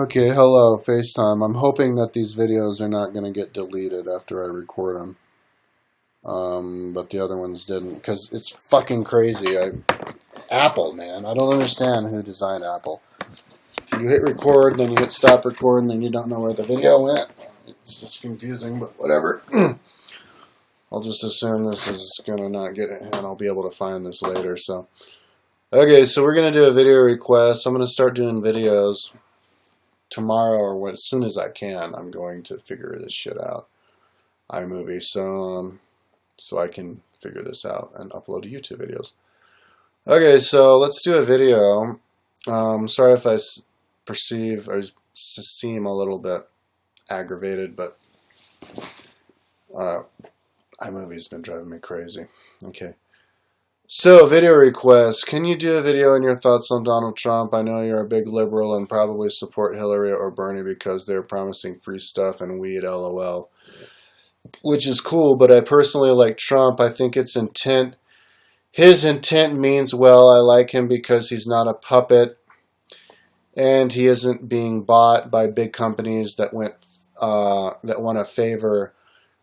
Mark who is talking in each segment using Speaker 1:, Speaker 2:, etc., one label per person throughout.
Speaker 1: Okay, hello, FaceTime. I'm hoping that these videos are not going to get deleted after I record them. But the other ones didn't, because it's fucking crazy. Apple, man. I don't understand who designed Apple. You hit record, then you hit stop record, and then you don't know where the video went. It's just confusing, but whatever. I'll just assume this is going to not get it, and I'll be able to find this later. Okay, so we're going to do a video request. I'm going to start doing videos tomorrow or as soon as I can. I'm going to figure this shit out. iMovie, so I can figure this out and upload YouTube videos. Okay, so let's do a video. Sorry if I perceive or seem a little bit aggravated, but iMovie's been driving me crazy. Okay. So, video request. Can you do a video on your thoughts on Donald Trump? I know you're a big liberal and probably support Hillary or Bernie because they're promising free stuff and weed, lol. Which is cool, but I personally like Trump. I think his intent means well. I like him because he's not a puppet and he isn't being bought by big companies that want to favor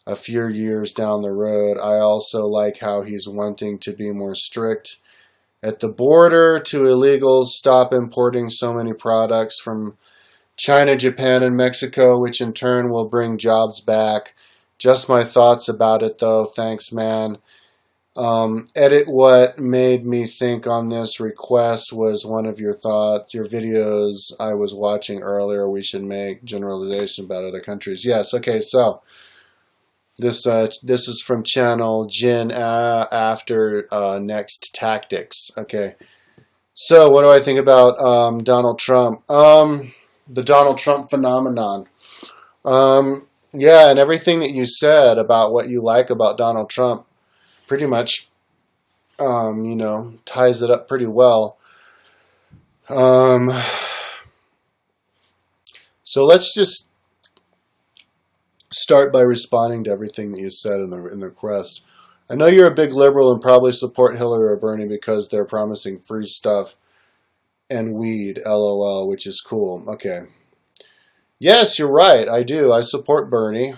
Speaker 1: a few years down the road. I also like how he's wanting to be more strict at the border to illegals, stop importing so many products from China, Japan, and Mexico, which in turn will bring jobs back. Just my thoughts about it, though. Thanks, man. Edit what made me think on this request was one of your thoughts, your videos I was watching earlier. We should make generalization about other countries. Yes, okay, so this is from channel Jin after Next Tactics. Okay, so what do I think about Donald Trump? The Donald Trump phenomenon. Yeah, and everything that you said about what you like about Donald Trump pretty much, ties it up pretty well. So let's just start by responding to everything that you said in the request. I know you're a big liberal and probably support Hillary or Bernie because they're promising free stuff and weed, lol, which is cool. Okay. Yes, you're right. I do. I support Bernie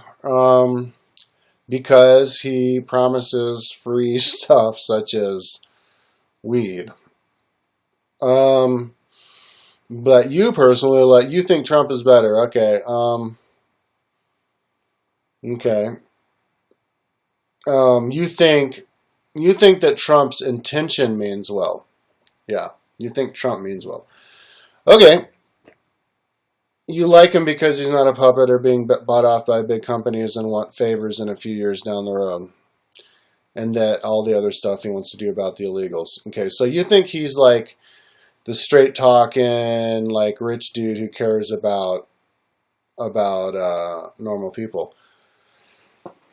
Speaker 1: because he promises free stuff such as weed. But you personally, you think Trump is better. Okay. Okay. You think that Trump's intention means well. Yeah. You think Trump means well. Okay. You like him because he's not a puppet or being bought off by big companies and want favors in a few years down the road. And that all the other stuff he wants to do about the illegals. Okay, so you think he's like the straight talking, rich dude who cares about normal people.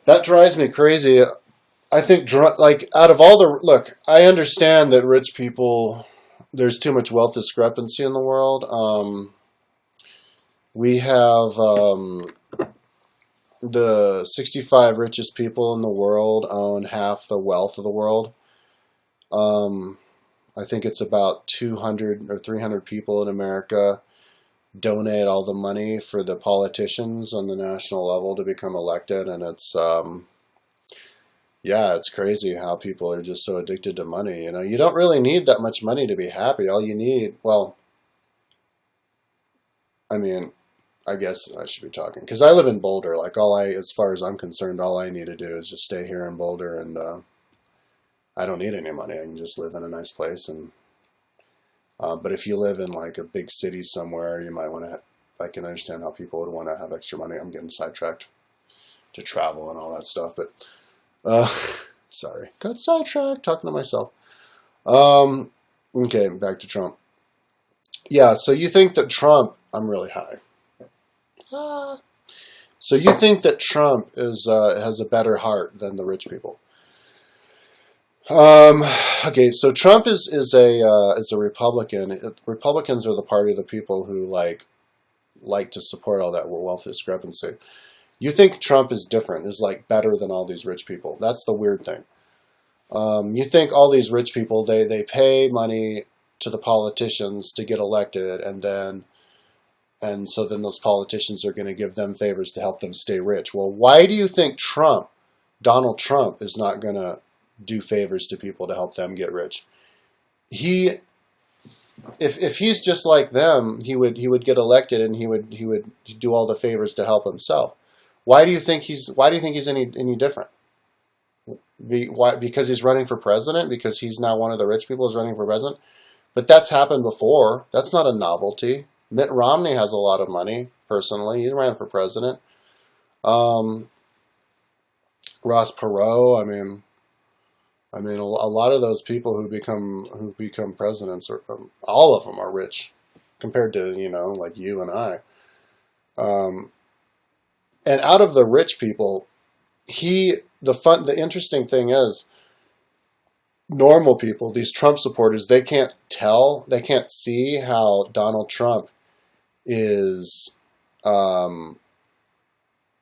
Speaker 1: That drives me crazy. I think, out of all the... Look, I understand that rich people... There's too much wealth discrepancy in the world. We have the 65 richest people in the world own half the wealth of the world. I think it's about 200 or 300 people in America donate all the money for the politicians on the national level to become elected, and it's it's crazy how people are just so addicted to money. You don't really need that much money to be happy. All you need, I guess I should be talking because I live in Boulder. As far as I'm concerned, all I need to do is just stay here in Boulder, and I don't need any money. I can just live in a nice place. And but if you live in a big city somewhere, you might want to. I can understand how people would want to have extra money. I'm getting sidetracked to travel and all that stuff, but sorry, got sidetracked talking to myself. Okay, back to Trump. Yeah, so you think that Trump? I'm really high. So you think that Trump has a better heart than the rich people? Okay, so Trump is a Republican. Republicans are the party of the people who like to support all that wealth discrepancy. You think Trump is different, is better than all these rich people? That's the weird thing. You think all these rich people they pay money to the politicians to get elected, and then And so then those politicians are going to give them favors to help them stay rich. Well, why do you think Donald Trump, is not going to do favors to people to help them get rich? If he's just like them, he would get elected, and he would do all the favors to help himself. Why do you think he's any different? Why? Because he's running for president? Because he's now one of the rich people who's running for president? But that's happened before. That's not a novelty. Mitt Romney has a lot of money, personally. He ran for president. Ross Perot, I mean, a lot of those people who become presidents, all of them are rich, compared to, like you and I. And out of the rich people, the interesting thing is, normal people, these Trump supporters, they can't see how Donald Trump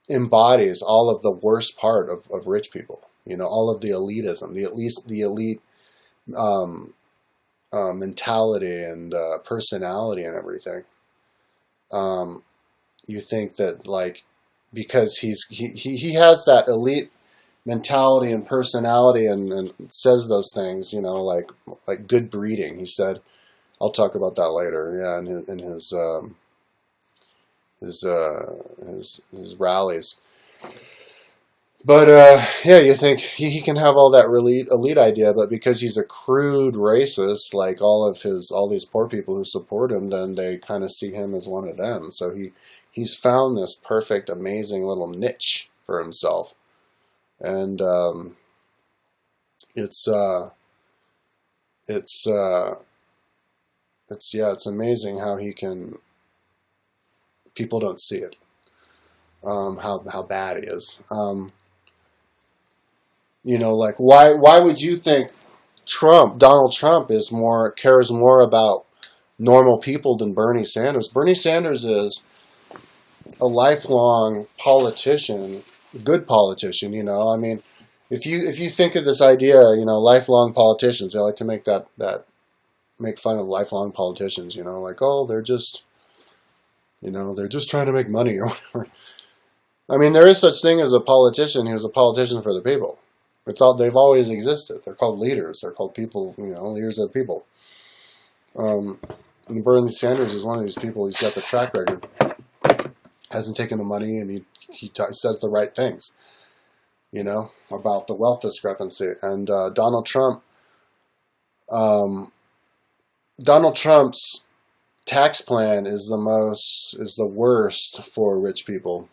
Speaker 1: embodies all of the worst part of rich people. All of the elitism, the elite mentality and personality and everything. You think that, like, because he has that elite mentality and personality and says those things, like good breeding. He said, I'll talk about that later. Yeah, in his rallies. But yeah, you think he can have all that elite idea, but because he's a crude racist, like all these poor people who support him, then they kind of see him as one of them. So he's found this perfect, amazing little niche for himself, and it's amazing how he can. People don't see it. How bad he is. Like why would you think Donald Trump cares more about normal people than Bernie Sanders? Bernie Sanders is a lifelong politician, good politician. If you think of this idea, lifelong politicians, they like to make make fun of lifelong politicians. Like, oh, they're just trying to make money or whatever. There is such thing as a politician who's a politician for the people. They've always existed. They're called leaders. They're called people, leaders of the people. And Bernie Sanders is one of these people. He's got the track record. Hasn't taken the money, and he says the right things, about the wealth discrepancy. And Donald Trump's tax plan is the worst for rich people.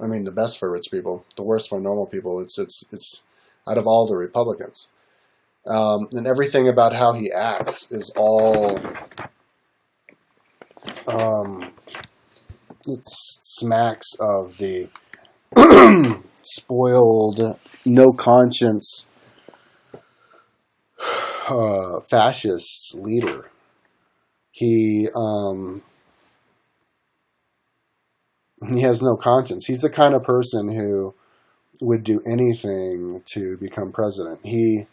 Speaker 1: The best for rich people, the worst for normal people. It's out of all the Republicans, and everything about how he acts is all. It smacks of the spoiled, no conscience, fascist leader. He has no conscience. He's the kind of person who would do anything to become president. He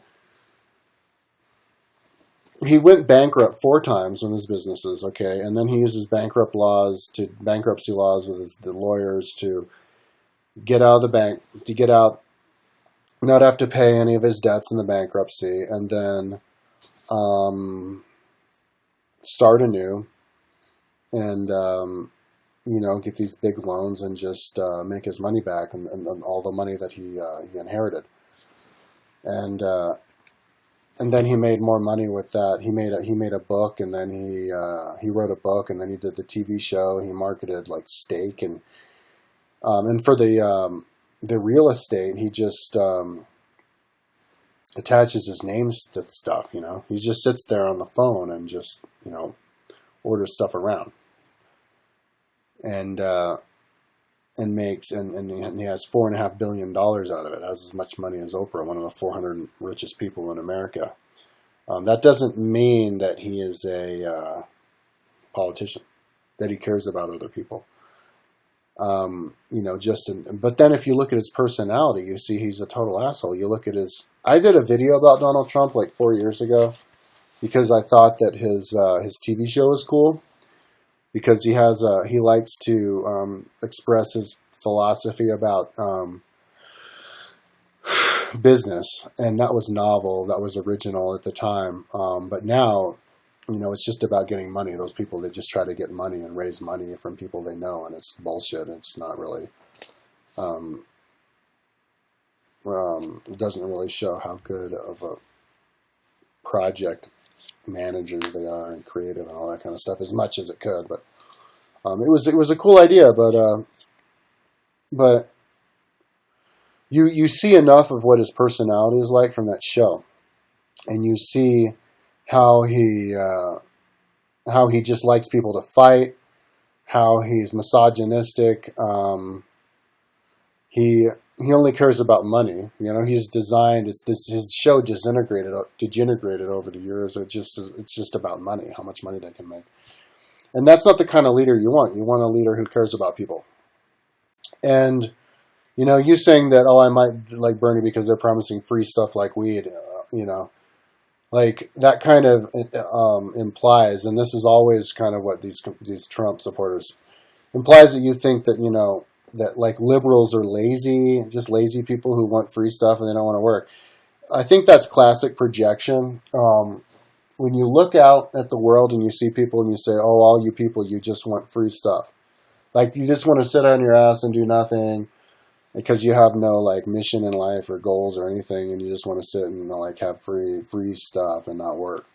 Speaker 1: went bankrupt 4 times in his businesses, okay, and then he uses bankruptcy laws with the lawyers to get out of the bank, not have to pay any of his debts in the bankruptcy, and then start anew, and get these big loans and just make his money back and all the money that he inherited, and then he made more money with that. He made a book, and then he wrote a book, and then he did the TV show. He marketed like steak and for the real estate, he just attaches his names to stuff. He just sits there on the phone and just orders stuff around. And makes and he has $4.5 billion out of it. Has as much money as Oprah, one of the 400 richest people in America. That doesn't mean that he is a politician, that he cares about other people. But then if you look at his personality, you see he's a total asshole. You look at I did a video about Donald Trump like 4 years ago because I thought that his TV show was cool. because he likes to express his philosophy about business, and that was novel, that was original at the time. But now, it's just about getting money. Those people, they just try to get money and raise money from people they know, and it's bullshit. It's not really, it doesn't really show how good of a project managers they are and creative and all that kind of stuff as much as it could. But it was a cool idea, but you see enough of what his personality is like from that show, and you see how he just likes people to fight, how he's misogynistic. He only cares about money. He's designed. His show degenerated over the years. It's just about money, how much money they can make, and that's not the kind of leader you want. You want a leader who cares about people. And you saying that, I might like Bernie because they're promising free stuff like weed. Like that kind of implies, and this is always kind of what these Trump supporters implies, that you think that that like liberals are lazy, just lazy people who want free stuff and they don't want to work. I think that's classic projection. When you look out at the world and you see people and you say, "Oh, all you people, you just want free stuff," like you just want to sit on your ass and do nothing, because you have no like mission in life or goals or anything, and you just want to sit and like have free stuff and not work.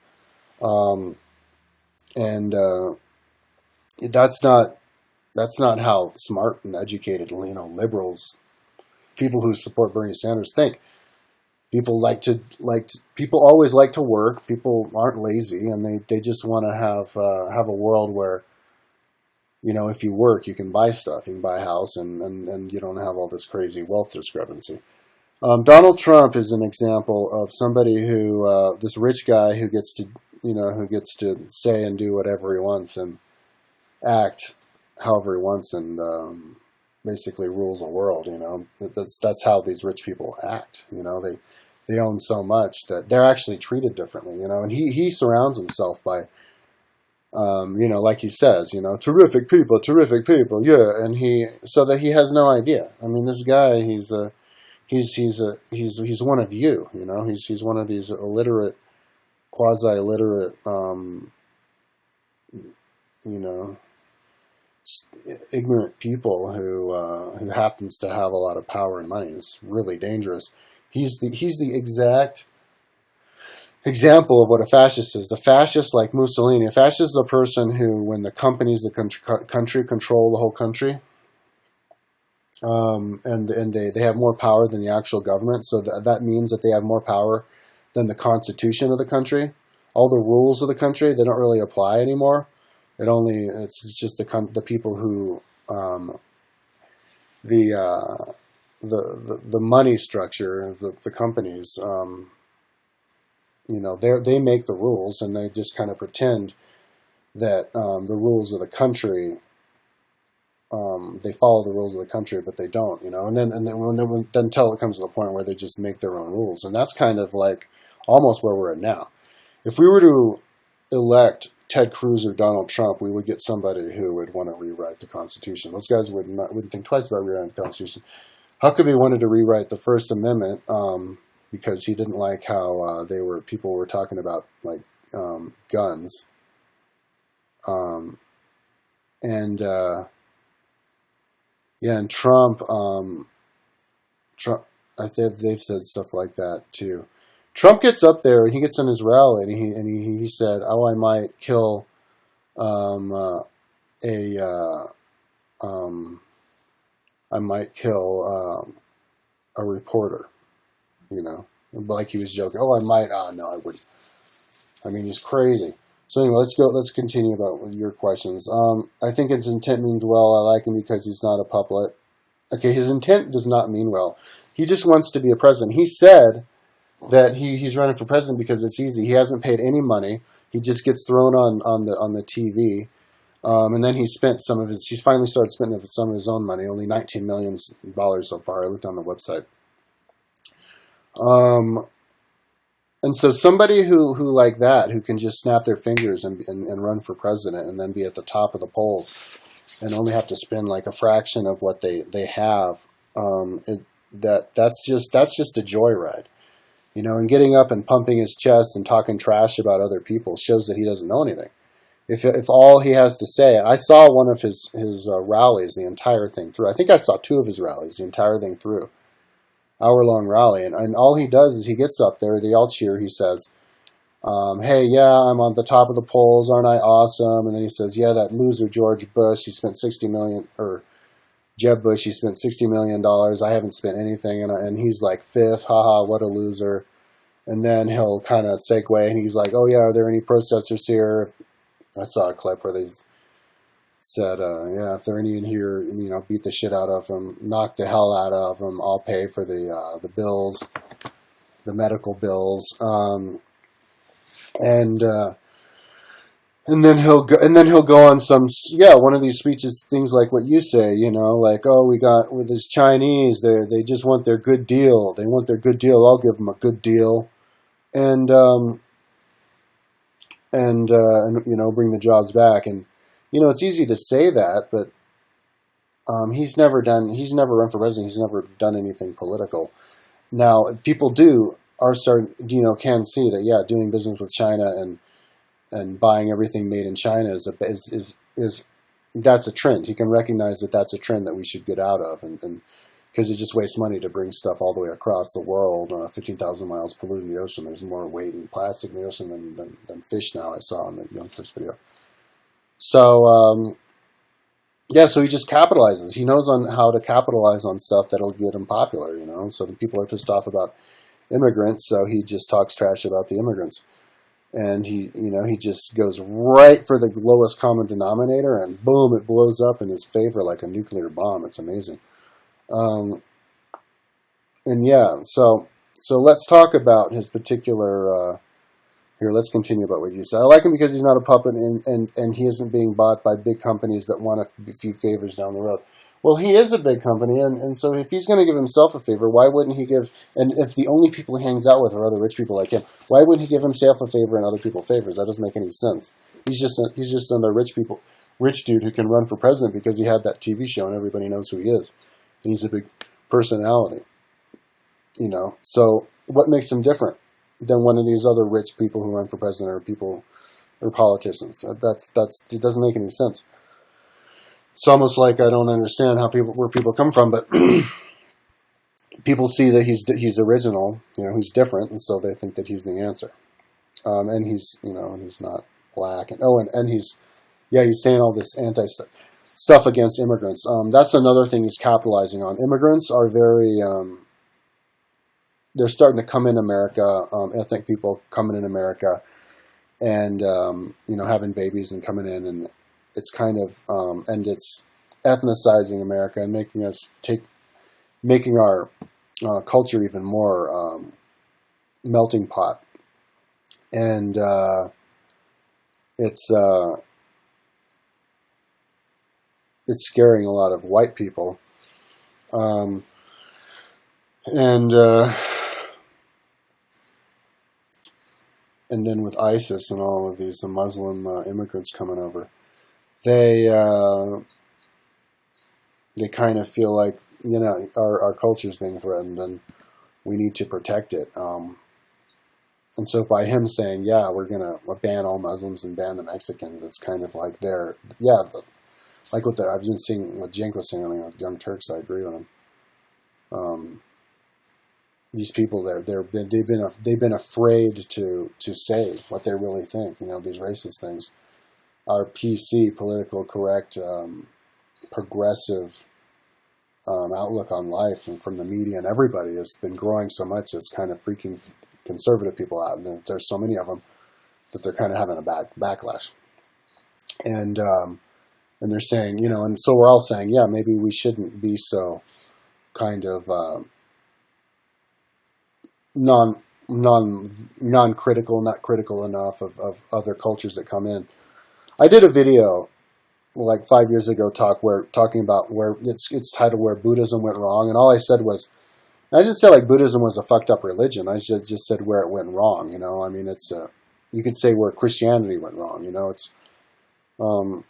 Speaker 1: That's not how smart and educated liberals, people who support Bernie Sanders, think. People people always like to work. People aren't lazy, and they just want to have a world where, if you work, you can buy stuff, you can buy a house, and you don't have all this crazy wealth discrepancy. Donald Trump is an example of somebody who, this rich guy who gets to say and do whatever he wants and act however he wants, and basically rules the world. That's how these rich people act. They own so much that they're actually treated differently. And he surrounds himself by, like he says, terrific people, yeah, and so that he has no idea. I mean, this guy, he's one of you. He's one of these illiterate, quasi-illiterate, ignorant people who happens to have a lot of power and money. It's really dangerous. He's the exact example of what a fascist is. The fascist, like Mussolini, a fascist is a person who, when the companies, the country control the whole country, and they have more power than the actual government. So that means that they have more power than the constitution of the country. All the rules of the country, they don't really apply anymore. It's just the people who the money structure of the companies. They make the rules, and they just kind of pretend that the rules of the country, they follow the rules of the country, but they don't. And then until it comes to the point where they just make their own rules, and that's kind of like almost where we're at now. If we were to elect Ted Cruz or Donald Trump, we would get somebody who would want to rewrite the Constitution. Those guys wouldn't think twice about rewriting the Constitution. Huckabee wanted to rewrite the First Amendment because he didn't like how people were talking about like guns, and Trump. They've said stuff like that too. Trump gets up there and he gets on his rally and he said, "Oh, I might kill a reporter," like he was joking. "Oh, I might." No, I wouldn't. I mean, he's crazy. So anyway, let's continue about your questions. I think his intent means well. I like him because he's not a puppet. Okay, his intent does not mean well. He just wants to be a president. He said that he's running for president because it's easy. He hasn't paid any money. He just gets thrown on the TV, and then he's finally started spending some of his own money. Only $19 million so far. I looked on the website. And so somebody who like that, who can just snap their fingers and run for president and then be at the top of the polls and only have to spend like a fraction of what they have, that's just a joyride. You know, and getting up and pumping his chest and talking trash about other people shows that he doesn't know anything. If all he has to say, and I saw one of his rallies, the entire thing through. I think I saw two of his rallies, the entire thing through, hour-long rally, and all he does is he gets up there, they all cheer, he says, hey, yeah, I'm on the top of the polls, aren't I awesome? And then he says, yeah, that loser George Bush, he spent $60 million, or Jeb Bush, he spent $60 million, I haven't spent anything, and he's like fifth, haha, what a loser. And then he'll kind of segue, and he's like, oh yeah, are there any protesters here? I saw a clip where they said, yeah, if there are any in here, you know, beat the shit out of them, knock the hell out of them, I'll pay for the bills, the medical bills, and then he'll go on some, yeah, one of these speeches, things like what you say, you know, like, oh, we got with this Chinese, they just want their good deal, I'll give them a good deal, and you know, bring the jobs back. And you know, it's easy to say that, but he's never run for president, he's never done anything political. Now people can see that, yeah, doing business with China and buying everything made in China is that's a trend. You can recognize that that's a trend that we should get out of, and because it just wastes money to bring stuff all the way across the world, 15,000 miles polluting the ocean. There's more weight in plastic in the ocean than fish now, I saw in the Young Turks video. So, yeah, so he just capitalizes. He knows on how to capitalize on stuff that'll get him popular, you know. So the people are pissed off about immigrants, so he just talks trash about the immigrants. And he just goes right for the lowest common denominator, and boom, it blows up in his favor like a nuclear bomb. It's amazing. And yeah, so let's talk about his particular. Here, let's continue about what you said. I like him because he's not a puppet, and he isn't being bought by big companies that want a few favors down the road. Well, he is a big company, and so if he's going to give himself a favor, why wouldn't he give? And if the only people he hangs out with are other rich people like him, why wouldn't he give himself a favor and other people favors? That doesn't make any sense. He's just another rich dude who can run for president because he had that TV show and everybody knows who he is. And he's a big personality, you know. So what makes him different than one of these other rich people who run for president or politicians? It doesn't make any sense. It's almost like I don't understand where people come from, but people see that he's original, you know, he's different, and so they think that he's the answer. And he's not black, and he's saying all this stuff against immigrants. That's another thing he's capitalizing on. Immigrants are very they're starting to come in America, ethnic people coming in America, and having babies and coming in, and it's kind of and it's ethnicizing America and making our culture even more melting pot, and it's scaring a lot of white people, and then with ISIS and all of these Muslim immigrants coming over, they kind of feel like, you know, our culture is being threatened and we need to protect it. And so by him saying, yeah, we're going to ban all Muslims and ban the Mexicans, it's kind of like like what I've been seeing, what Cenk was saying on Young Turks. I agree with him. These people, they've been afraid to say what they really think. You know, these racist things. Our PC, political correct, progressive outlook on life, and from the media and everybody, has been growing so much it's kind of freaking conservative people out, and there's so many of them that they're kind of having a backlash. And they're saying, you know, and so we're all saying, yeah, maybe we shouldn't be so kind of non-critical, not critical enough of other cultures that come in. I did a video like 5 years ago talking about where it's titled "Where Buddhism Went Wrong," and all I said was I didn't say like Buddhism was a fucked up religion. I just said where it went wrong. I mean, it's you could say where Christianity went wrong. It's um,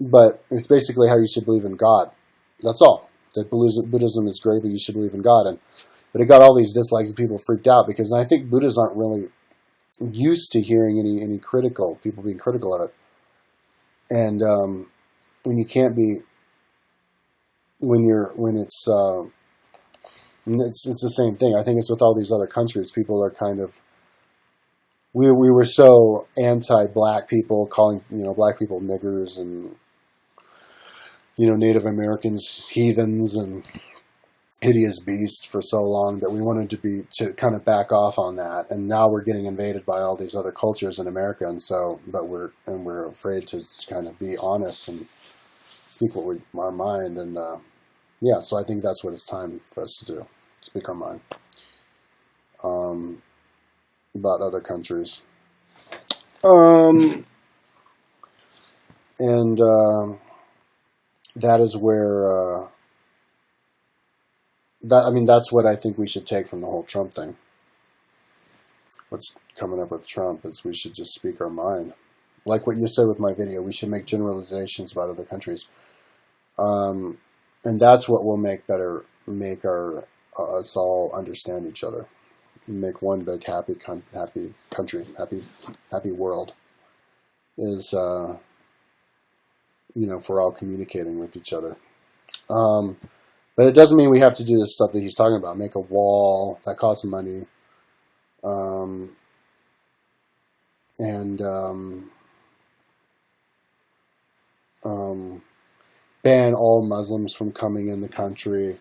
Speaker 1: but it's basically how you should believe in God. That's all. That Buddhism is great, but you should believe in God. But it got all these dislikes and people freaked out because I think Buddhists aren't really used to hearing any people being critical of it. And when you can't be, when it's the same thing. I think it's with all these other countries. People are kind of, we were so anti-black people, calling black people niggers and Native Americans heathens and hideous beasts for so long that we wanted to kind of back off on that. And now we're getting invaded by all these other cultures in America, but we're afraid to kind of be honest and speak our mind. And yeah, so I think that's what it's time for us to do: speak our mind about other countries. And that is where that's what I think we should take from the whole Trump thing. What's coming up with Trump is we should just speak our mind. Like what you said with my video, we should make generalizations about other countries. And that's what will make us all understand each other. Make one big happy country, happy world. Is for all communicating with each other. But it doesn't mean we have to do this stuff that he's talking about. Make a wall that costs money, and ban all Muslims from coming in the country.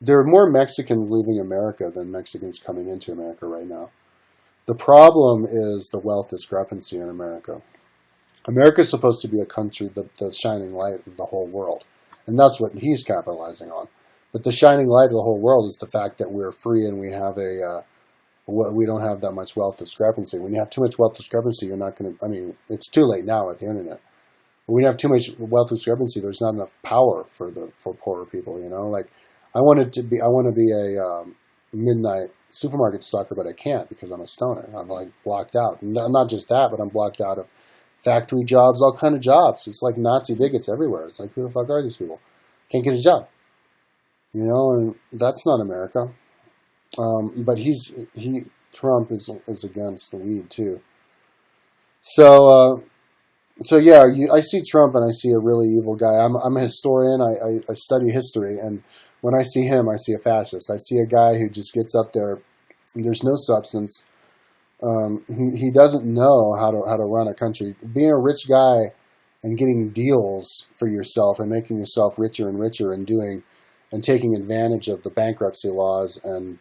Speaker 1: There are more Mexicans leaving America than Mexicans coming into America right now. The problem is the wealth discrepancy in America. America is supposed to be a country, the shining light of the whole world. And that's what he's capitalizing on. But the shining light of the whole world is the fact that we're free and we have we don't have that much wealth discrepancy. When you have too much wealth discrepancy, you're not going to, it's too late now with the internet. But when you have too much wealth discrepancy, there's not enough power for poorer people, Like, I want to be a midnight supermarket stalker, but I can't because I'm a stoner. I'm like blocked out. Not just that, but I'm blocked out of factory jobs, all kind of jobs. It's like Nazi bigots everywhere. It's like, who the fuck are these people? Can't get a job. And that's not America. But Trump is against the weed too. So yeah, I see Trump and I see a really evil guy. I'm a historian. I study history, and when I see him, I see a fascist. I see a guy who just gets up there. There's no substance. He doesn't know how to run a country. Being a rich guy and getting deals for yourself and making yourself richer and richer and taking advantage of the bankruptcy laws and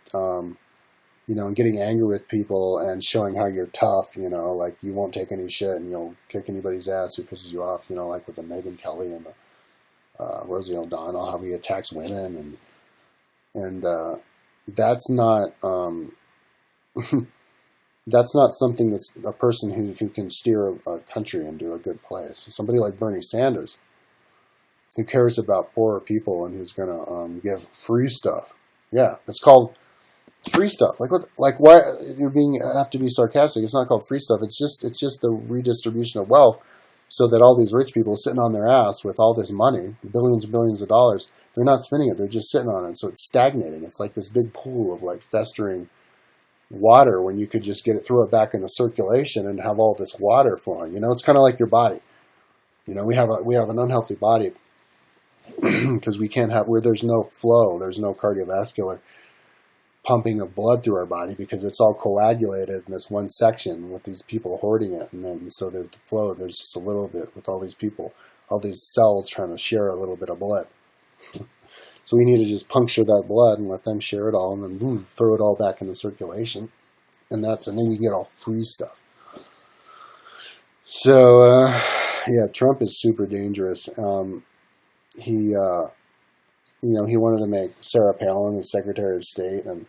Speaker 1: and getting angry with people and showing how you're tough, like you won't take any shit and you'll kick anybody's ass who pisses you off, like with the Megyn Kelly and the Rosie O'Donnell, how he attacks women and that's not that's not something that's a person who can steer a country into a good place. Somebody like Bernie Sanders, who cares about poorer people and who's going to give free stuff. Yeah, it's called free stuff. Like what? Like why have to be sarcastic? It's not called free stuff. It's just the redistribution of wealth, so that all these rich people sitting on their ass with all this money, billions and billions of dollars, they're not spending it. They're just sitting on it. So it's stagnating. It's like this big pool of like festering water when you could just throw it back into circulation and have all this water flowing. It's kind of like your body. We have an unhealthy body because we can't have where there's no flow, there's no cardiovascular pumping of blood through our body because it's all coagulated in this one section with these people hoarding it, and then so there's the flow. There's just a little bit with all these people, all these cells trying to share a little bit of blood. So we need to just puncture that blood and let them share it all, and then throw it all back into circulation, and then you get all free stuff. So yeah, Trump is super dangerous. He wanted to make Sarah Palin his Secretary of State, and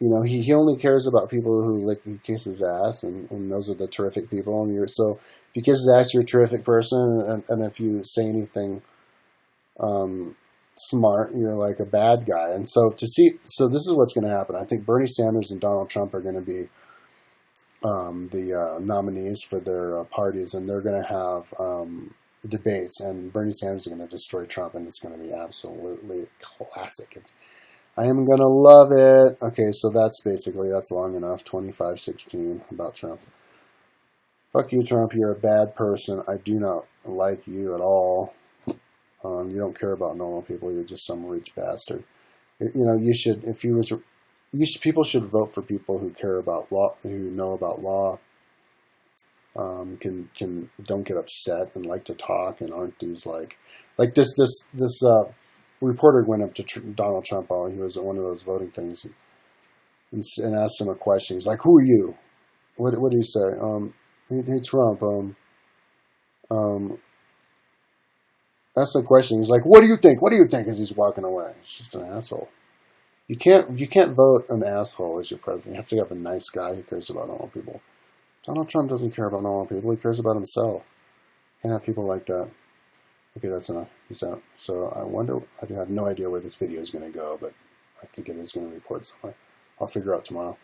Speaker 1: he only cares about people who kiss his ass, and those are the terrific people. And so if you kiss his ass, you're a terrific person, and if you say anything smart, you're like a bad guy. And so this is what's going to happen. I think Bernie Sanders and Donald Trump are going to be the nominees for their parties, and they're going to have debates, and Bernie Sanders is going to destroy Trump, and it's going to be absolutely classic. I am going to love it. Okay, so that's long enough. 25:16 about Trump. Fuck you, Trump. You're a bad person. I do not like you at all. You don't care about normal people. You're just some rich bastard. You should, people should vote for people who care about law, who know about law, don't get upset and like to talk, and aren't these like this reporter went up to Donald Trump while he was at one of those voting things and asked him a question. He's like, "Who are you?" What did he say? Hey Trump. That's the question. He's like, "What do you think? What do you think?" As he's walking away. He's just an asshole. You can't vote an asshole as your president. You have to have a nice guy who cares about normal people. Donald Trump doesn't care about normal people. He cares about himself. Can't have people like that. Okay, that's enough. Peace out. So I have no idea where this video is going to go, but I think it is going to report somewhere. I'll figure out tomorrow.